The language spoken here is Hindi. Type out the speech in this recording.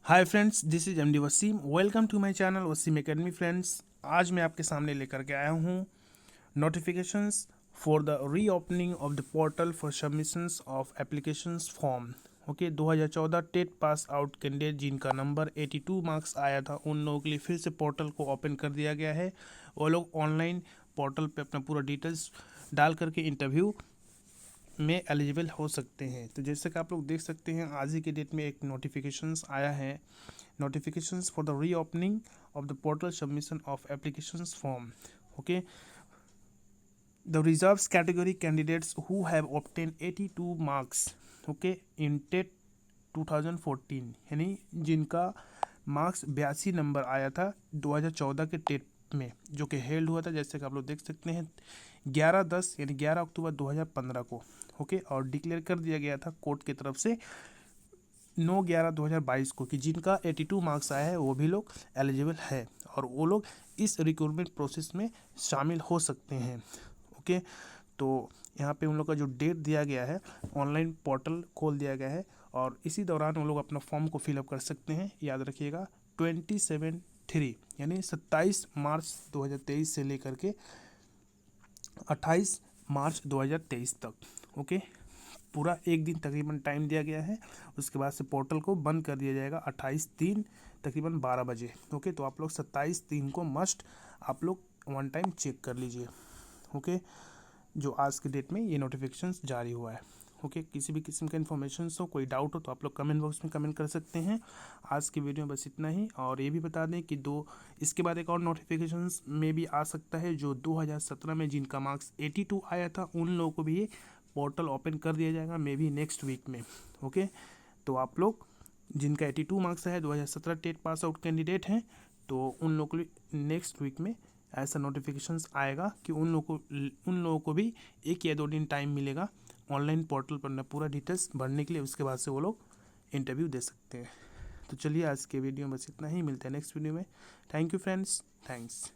Hi friends, this is MD Waseem. Welcome to my channel Waseem Academy. Friends, आज मैं आपके सामने लेकर के आया हूँ notifications for the reopening of the portal for submissions of applications form. Okay, 2014 TET pass out candidate जिनका नंबर 82 मार्क्स आया था, उन लोगों के लिए फिर से पोर्टल को ओपन कर दिया गया है। वो लोग ऑनलाइन पोर्टल पे अपना पूरा डिटेल्स डाल करके इंटरव्यू में एलिजिबल हो सकते हैं। तो जैसे कि आप लोग देख सकते हैं, आज ही के डेट में एक नोटिफिकेशंस आया है, notifications for the reopening of the portal submission of applications form. Okay, the reserves category candidates who have obtained 82 marks, okay, in TET 2014, यानी जिनका मार्क्स 82 नंबर आया था 2014 के टेट में, जो कि हेल्ड हुआ था, जैसे कि आप लोग देख सकते हैं 11/10 यानी 11 अक्टूबर 2015 को। ओके, और डिक्लेयर कर दिया गया था कोर्ट की तरफ से 9/11/2022 को कि जिनका 82 मार्क्स आया है वो भी लोग एलिजिबल है और वो लोग इस रिक्रूटमेंट प्रोसेस में शामिल हो सकते हैं। ओके, तो यहाँ पे उन लोग का जो डेट दिया गया है, ऑनलाइन पोर्टल खोल दिया गया है और इसी दौरान वो लोग अपना फॉर्म को फिलअप कर सकते हैं। याद रखिएगा 27/3 यानी 27 मार्च 2023 से लेकर के 28 मार्च 2023 तक। ओके, पूरा एक दिन तकरीबन टाइम दिया गया है। उसके बाद से पोर्टल को बंद कर दिया जाएगा 28/3 तकरीबन 12 बजे। ओके, तो आप लोग 27/3 को मस्ट आप लोग वन टाइम चेक कर लीजिए। ओके, जो आज के डेट में ये नोटिफिकेशन जारी हुआ है। ओके, किसी भी किस्म का इन्फॉर्मेशन हो, कोई डाउट हो तो आप लोग कमेंट बॉक्स में कमेंट कर सकते हैं। आज की वीडियो में बस इतना ही। और ये भी बता दें कि इसके बाद एक और नोटिफिकेशन में भी आ सकता है, जो 2017 में जिनका मार्क्स 82 आया था उन लोगों को भी ये पोर्टल ओपन कर दिया जाएगा, मे बी नेक्स्ट वीक में। ओके, तो आप लोग जिनका 82 मार्क्स है 2017 टेट पास आउट कैंडिडेट हैं, तो उन लोगों को नेक्स्ट वीक में ऐसा नोटिफिकेशंस आएगा कि उन लोगों को भी 1 या 2 दिन टाइम मिलेगा ऑनलाइन पोर्टल पर पूरा डिटेल्स भरने के लिए। उसके बाद से वो लोग इंटरव्यू दे सकते हैं। तो चलिए, आज के वीडियो में बस इतना ही। मिलते हैं नेक्स्ट वीडियो में। Thank you friends, thanks.